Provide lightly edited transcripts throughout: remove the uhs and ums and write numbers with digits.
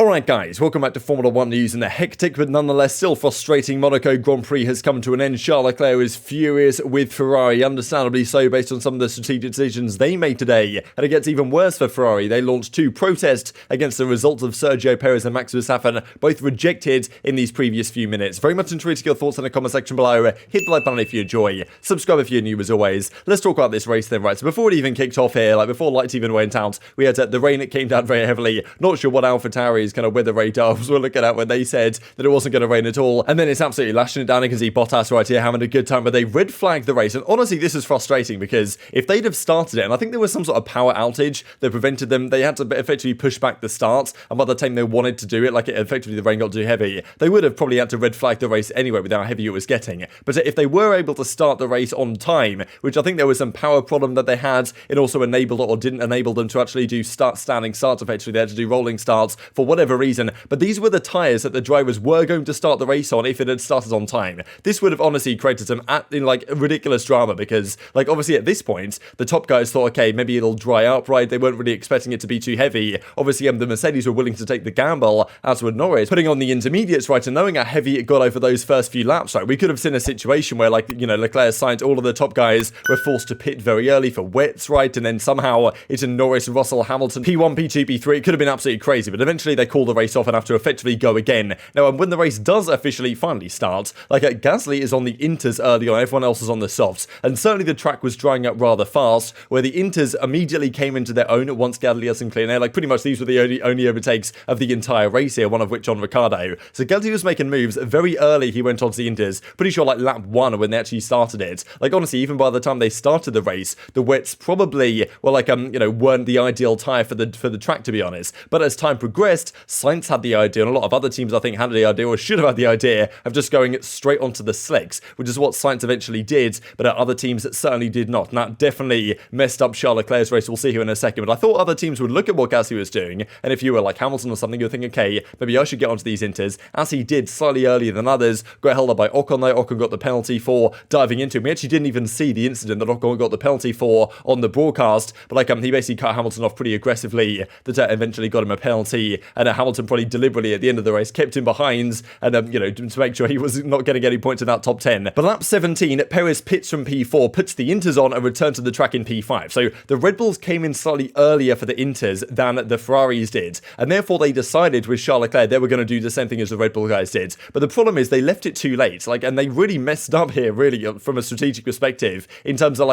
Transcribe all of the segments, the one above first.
Alright guys, welcome back to Formula 1 news, and the hectic but nonetheless still frustrating Monaco Grand Prix has come to an end. Charles Leclerc is furious with Ferrari, understandably so based on some of the strategic decisions they made today, and it gets even worse for Ferrari. They launched two protests against the results of Sergio Perez and Max Verstappen, both rejected in these previous few minutes. Very much intrigued to your thoughts in the comment section below. Hit the like button if you enjoy, subscribe if you're new as always. Let's talk about this race then, right? So before it even kicked off here, before lights even went out, we had the rain that came down very heavily. Not sure what Alpha Tauri's kind of weather radars were looking at when they said that it wasn't going to rain at all, and then it's absolutely lashing it down. You can see Bottas right here having a good time, but they red flagged the race, and honestly this is frustrating because if they'd have started it, and I think there was some sort of power outage that prevented them, they had to effectively push back the start, and by the time they wanted to do it, effectively the rain got too heavy, they would have probably had to red flag the race anyway with how heavy it was getting. But if they were able to start the race on time, which I think there was some power problem that they had, it also enabled or didn't enable them to actually do standing starts. Effectively they had to do rolling starts for whatever reason, but these were the tyres that the drivers were going to start the race on if it had started on time. This would have honestly created some ridiculous drama because obviously at this point the top guys thought, okay, maybe it'll dry up, right? They weren't really expecting it to be too heavy. Obviously the Mercedes were willing to take the gamble, as were Norris, putting on the intermediates, right? And knowing how heavy it got over those first few laps, right? We could have seen a situation where Leclerc, Sainz, all of the top guys were forced to pit very early for wets, right? And then somehow it's in Norris, Russell, Hamilton, P1, P2, P3. It could have been absolutely crazy, but eventually they call the race off and have to effectively go again. Now, when the race does officially finally start, Gasly is on the inters early on, everyone else is on the softs, and certainly the track was drying up rather fast, where the inters immediately came into their own once Gasly had some clean air. Pretty much these were the only overtakes of the entire race here, one of which on Riccardo. So Gasly was making moves very early. He went onto the inters, pretty sure lap 1 when they actually started it. Honestly, even by the time they started the race, the wets probably weren't the ideal tyre for the track, to be honest. But as time progressed, Sainz had the idea, and a lot of other teams I think had the idea, or should have had the idea, of just going straight onto the slicks, which is what Sainz eventually did, but other teams certainly did not, and that definitely messed up Charles Leclerc's race. We'll see here in a second, but I thought other teams would look at what Gasly was doing, and if you were like Hamilton or something, you're thinking, okay, maybe I should get onto these inters, as he did slightly earlier than others. Got held up by Ocon though. Ocon got the penalty for diving into him. We actually didn't even see the incident that Ocon got the penalty for on the broadcast, but he basically cut Hamilton off pretty aggressively, that eventually got him a penalty, and Hamilton probably deliberately at the end of the race kept him behind, and to make sure he was not getting any points in that top 10. But lap 17, Perez pits from P4, puts the inters on, and returned to the track in P5. So the Red Bulls came in slightly earlier for the inters than the Ferraris did, and therefore they decided with Charles Leclerc they were going to do the same thing as the Red Bull guys did. But the problem is they left it too late, and they really messed up here, really, from a strategic perspective, in terms of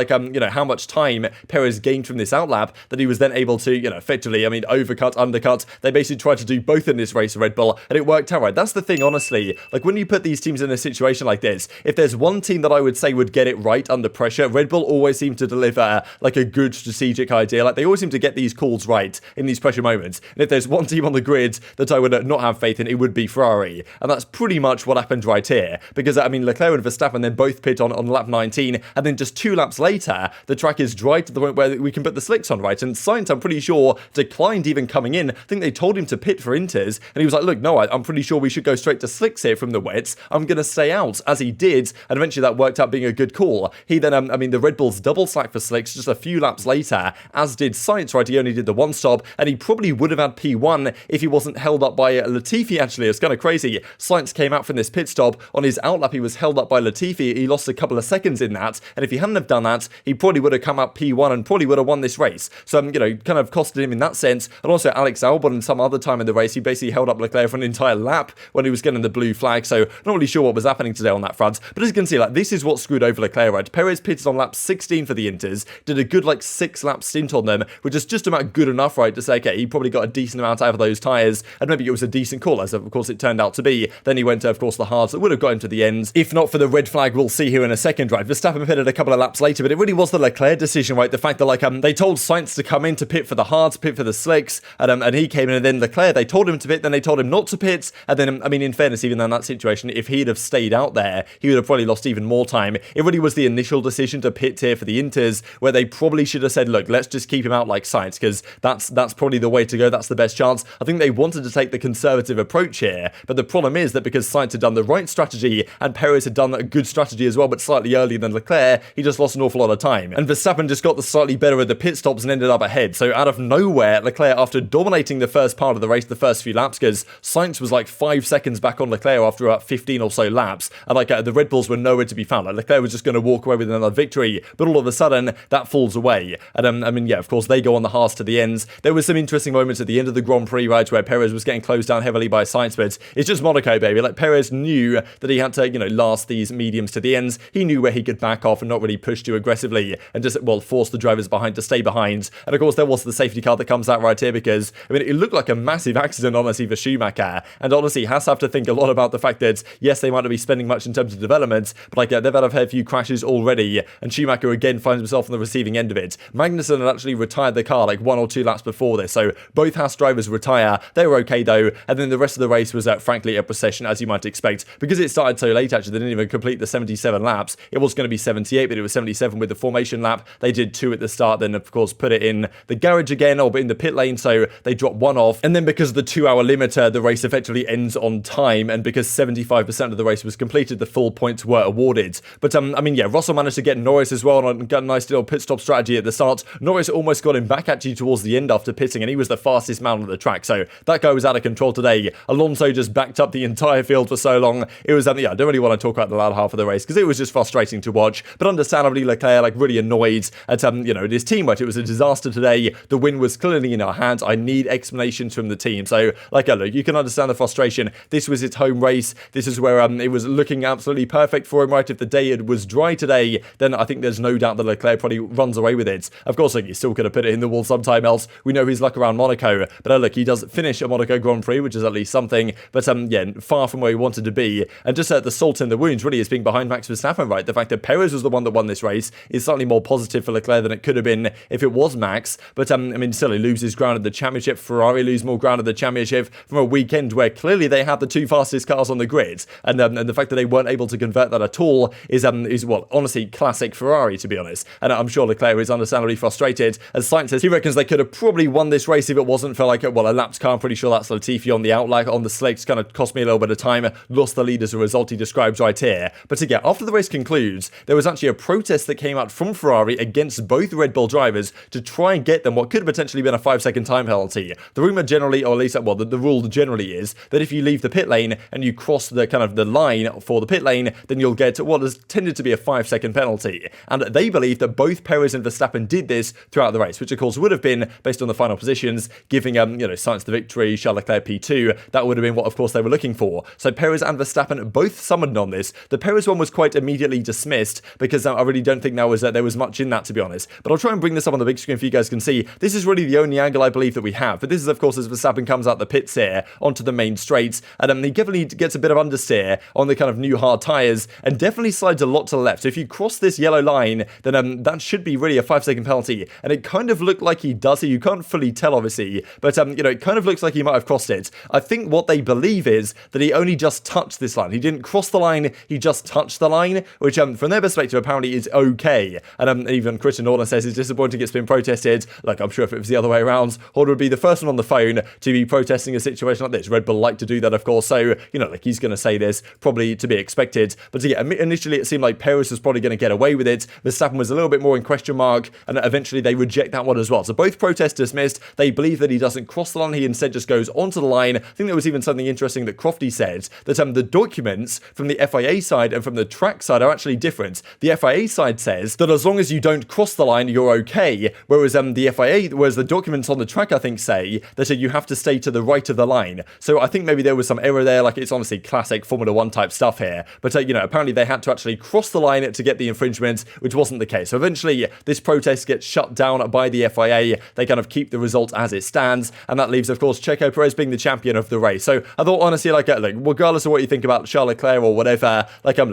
how much time Perez gained from this outlap that he was then able to, effectively, overcut, undercut. They basically tried to do both in this race, Red Bull, and it worked out, right? That's the thing, honestly. When you put these teams in a situation like this, if there's one team that I would say would get it right under pressure, Red Bull always seem to deliver a good strategic idea. They always seem to get these calls right in these pressure moments. And if there's one team on the grid that I would not have faith in, it would be Ferrari. And that's pretty much what happened right here. Because, Leclerc and Verstappen then both pit on lap 19, and then just 2 laps later, the track is dry to the point where we can put the slicks on, right? And Sainz, I'm pretty sure, declined even coming in. I think they told him to pit for inters, and he was like, look, no, I'm pretty sure we should go straight to slicks here from the wets. I'm going to stay out, as he did, and eventually that worked out being a good call. He then, the Red Bulls double slack for slicks just a few laps later, as did Sainz, right? He only did the one stop, and he probably would have had P1 if he wasn't held up by Latifi, actually. It's kind of crazy. Sainz came out from this pit stop. On his outlap, he was held up by Latifi. He lost a couple of seconds in that, and if he hadn't have done that, he probably would have come out P1 and probably would have won this race. So, kind of costed him in that sense. And also Alex Albon, and some other time in the race, he basically held up Leclerc for an entire lap when he was getting the blue flag. So, not really sure what was happening today on that front. But as you can see, this is what screwed over Leclerc, right? Perez pitted on lap 16 for the inters, did a good 6-lap stint on them, which is just about good enough, right, to say, okay, he probably got a decent amount out of those tyres, and maybe it was a decent call, as of course it turned out to be. Then he went to, of course, the hards that would have got him to the ends, if not for the red flag we'll see here in a second, right? Verstappen pitted a couple of laps later, but it really was the Leclerc decision, right? The fact that, they told Sainz to come in to pit for the hards, pit for the slicks, and he came in, and then Leclerc, they told him to pit, then they told him not to pit, and then, in fairness, even in that situation, if he'd have stayed out there, he would have probably lost even more time. It really was the initial decision to pit here for the inters, where they probably should have said, look, let's just keep him out like Sainz, because that's probably the way to go. That's the best chance. I think they wanted to take the conservative approach here, but the problem is that because Sainz had done the right strategy and Perez had done a good strategy as well, but slightly earlier than Leclerc, he just lost an awful lot of time. And Verstappen just got the slightly better of the pit stops and ended up ahead. So out of nowhere, Leclerc, after dominating the first part of the race, race the first few laps, because Sainz was like 5 seconds back on Leclerc after about 15 or so laps, and like the Red Bulls were nowhere to be found. Like Leclerc was just going to walk away with another victory, but all of a sudden that falls away. And I mean, yeah, of course they go on the hards to the ends. There was some interesting moments at the end of the Grand Prix, right, where Perez was getting closed down heavily by Sainz, but it's just Monaco, baby. Like Perez knew that he had to, last these mediums to the ends. He knew where he could back off and not really push too aggressively and just, force the drivers behind to stay behind. And of course, there was the safety car that comes out right here, because, I mean, it looked like a massive accident, honestly, for Schumacher. And honestly, has to have to think a lot about the fact that, yes, they might not be spending much in terms of development, but like they've had a few crashes already, and Schumacher again finds himself on the receiving end of it. Magnussen had actually retired the car like 1 or 2 laps before this, so both Haas drivers retire. They were okay though, and then the rest of the race was, frankly, a procession, as you might expect, because it started so late. Actually, they didn't even complete the 77 laps. It was going to be 78, but it was 77 with the formation lap. They did 2 at the start, then of course put it in the garage again, or in the pit lane, so they dropped 1 off. And then because of the 2-hour limiter, the race effectively ends on time, and because 75% of the race was completed, the full points were awarded. But I mean, yeah, Russell managed to get Norris as well, and got a nice little pit stop strategy at the start. Norris almost got him back actually towards the end after pitting, and he was the fastest man on the track, so that guy was out of control today. Alonso just backed up the entire field for so long. It was, yeah, I don't really want to talk about the latter half of the race, because it was just frustrating to watch, but understandably, Leclerc, like, really annoyed at, his team, but it was a disaster today. The win was clearly in our hands. I need explanations from the team. So, like, look, you can understand the frustration. This was his home race. This is where it was looking absolutely perfect for him, right? If the day was dry today, then I think there's no doubt that Leclerc probably runs away with it. Of course, like, you still could have put it in the wall sometime else. We know his luck around Monaco, but look, he does finish a Monaco Grand Prix, which is at least something, but yeah, far from where he wanted to be. And just the salt in the wounds really is being behind Max Verstappen, right? The fact that Perez was the one that won this race is slightly more positive for Leclerc than it could have been if it was Max, but I mean, still, he loses ground at the championship. Ferrari lose more ground at the championship from a weekend where clearly they had the 2 fastest cars on the grid, and the fact that they weren't able to convert that at all is well, honestly, classic Ferrari, to be honest. And I'm sure Leclerc is understandably frustrated. As Sainz says, he reckons they could have probably won this race if it wasn't for, like, a lapped car. I'm pretty sure that's Latifi on the outlet on the slicks, kind of cost me a little bit of time, lost the lead as a result, he describes right here. But again, after the race concludes, there was actually a protest that came out from Ferrari against both Red Bull drivers to try and get them what could have potentially been a 5-second time penalty. The rumour generally, or at least, the rule generally is that if you leave the pit lane and you cross the kind of the line for the pit lane, then you'll get what has tended to be a 5-second penalty. And they believe that both Perez and Verstappen did this throughout the race, which of course would have been, based on the final positions, giving Sainz the victory, Charles Leclerc P2. That would have been what, of course, they were looking for. So Perez and Verstappen both summoned on this. The Perez one was quite immediately dismissed, because I really don't think there was much in that, to be honest. But I'll try and bring this up on the big screen for you guys can see. This is really the only angle I believe that we have. But this is, of course, as Verstappen comes out the pits here onto the main straights, and he definitely gets a bit of understeer on the kind of new hard tyres, and definitely slides a lot to the left. So if you cross this yellow line, then that should be really a 5-second penalty. And it kind of looked like he does here. You can't fully tell, obviously, but it kind of looks like he might have crossed it. I think what they believe is that he only just touched this line. He didn't cross the line, he just touched the line, which from their perspective apparently is okay. And even Christian Horner says it's disappointing it's been protested. Like, I'm sure if it was the other way around, Horner would be the first one on the phone to be protesting a situation like this. Red Bull like to do that, of course, so, like, he's going to say this, probably to be expected. But yeah, initially it seemed like Perez was probably going to get away with it. Verstappen was a little bit more in question mark, and eventually they reject that one as well. So both protests dismissed. They believe that he doesn't cross the line, he instead just goes onto the line. I think there was even something interesting that Crofty said, that the documents from the FIA side and from the track side are actually different. The FIA side says that as long as you don't cross the line, you're okay, whereas the documents on the track, I think, say that you have to stay to the right of the line. So I think maybe there was some error there. Like, it's honestly classic Formula 1 type stuff here. But, apparently they had to actually cross the line to get the infringement, which wasn't the case. So eventually this protest gets shut down by the FIA. They kind of keep the result as it stands, and that leaves, of course, Checo Perez being the champion of the race. So I thought, honestly, like regardless of what you think about Charles Leclerc or whatever,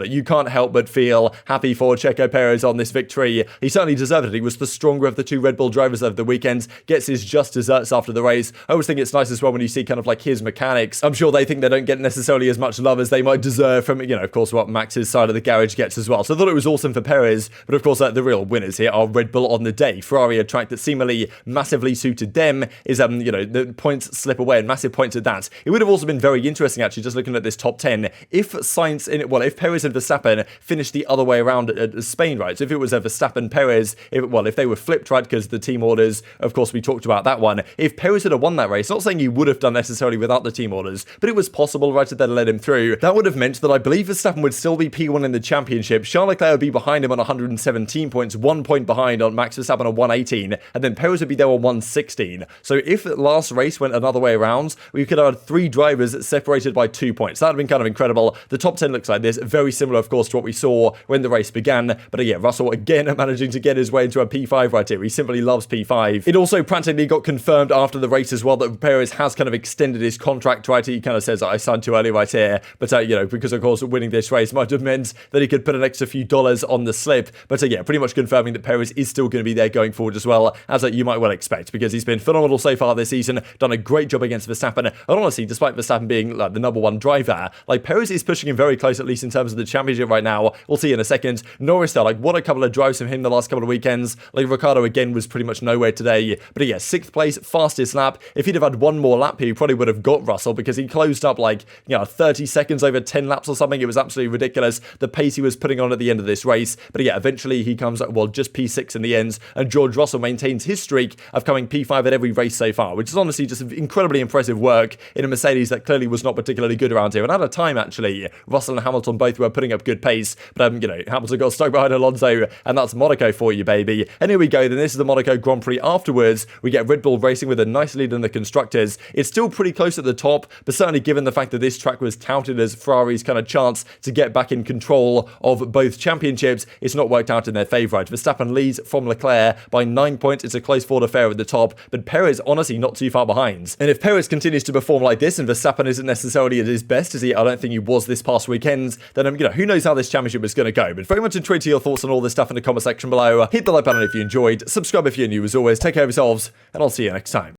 you can't help but feel happy for Checo Perez on this victory. He certainly deserved it. He was the stronger of the 2 Red Bull drivers of the weekend, gets his just desserts after the race. I always think it's nice as well when you see kind of like his mechanics. I'm sure they think they don't get necessarily as much love as they might deserve from, of course, what Max's side of the garage gets as well. So I thought it was awesome for Perez, but of course the real winners here are Red Bull on the day. Ferrari, a track that seemingly massively suited them, is the points slip away, and massive points at that. It would have also been very interesting, actually, just looking at this top 10, if Perez and Verstappen finished the other way around at Spain, right? So if it was a Verstappen Perez, if they were flipped, right, because the team orders, of course, we talked about that one. If Perez had won that race, not saying he would have done necessarily without the team orders, but it was possible right at that let him through. That would have meant that I believe Verstappen would still be P1 in the championship. Charles Leclerc would be behind him on 117 points, 1 point behind on Max Verstappen on 118, and then Perez would be there on 116. So if the last race went another way around, we could have had 3 drivers separated by 2 points. That would have been kind of incredible. The top 10 looks like this, very similar, of course, to what we saw when the race began. But yeah, Russell again managing to get his way into a P5 right here. He simply loves P5. It also practically got confirmed after the race as well that Perez has kind of extended his contract right. He kind of says, I signed too early right here. But, you know, because of course winning this race might have meant that he could put an extra few dollars on the slip. But yeah, pretty much confirming that Perez is still going to be there going forward as well, as you might well expect, because he's been phenomenal so far this season, done a great job against Verstappen. And honestly, despite Verstappen being like the number 1 driver, like Perez is pushing him very close, at least in terms of the championship right now. We'll see in a second. Norris though, like what a couple of drives from him the last couple of weekends. Like Riccardo again was pretty much nowhere today. But yeah, 6th place, fastest lap. If he'd have had one more lap here, he probably would have got Russell, because he closed up like, you know, 30 seconds over 10 laps or something. It was absolutely ridiculous, the pace he was putting on at the end of this race. But yeah, eventually he comes, well, just P6 in the end, and George Russell maintains his streak of coming P5 at every race so far, which is honestly just incredibly impressive work in a Mercedes that clearly was not particularly good around here. And at a time, actually, Russell and Hamilton both were putting up good pace, but you know, Hamilton got stuck behind Alonso, and that's Monaco for you, baby. And here we go, then this is the Monaco Grand Prix. Afterwards, we get Red Bull racing with a nice lead in the constructors. It's still pretty close at the top, but certainly given the fact that this track was touted as Ferrari's kind of chance to get back in control of both championships, it's not worked out in their favour. Verstappen leads from Leclerc by 9 points. It's a close fought affair at the top, but Perez honestly not too far behind. And if Perez continues to perform like this and Verstappen isn't necessarily at his best, as I don't think he was this past weekend, then you know, who knows how this championship is going to go. But very much enjoyed your thoughts on all this stuff in the comment section below. Hit the like button if you enjoyed, subscribe if you're new as always, take care of yourselves, and I'll see you next time.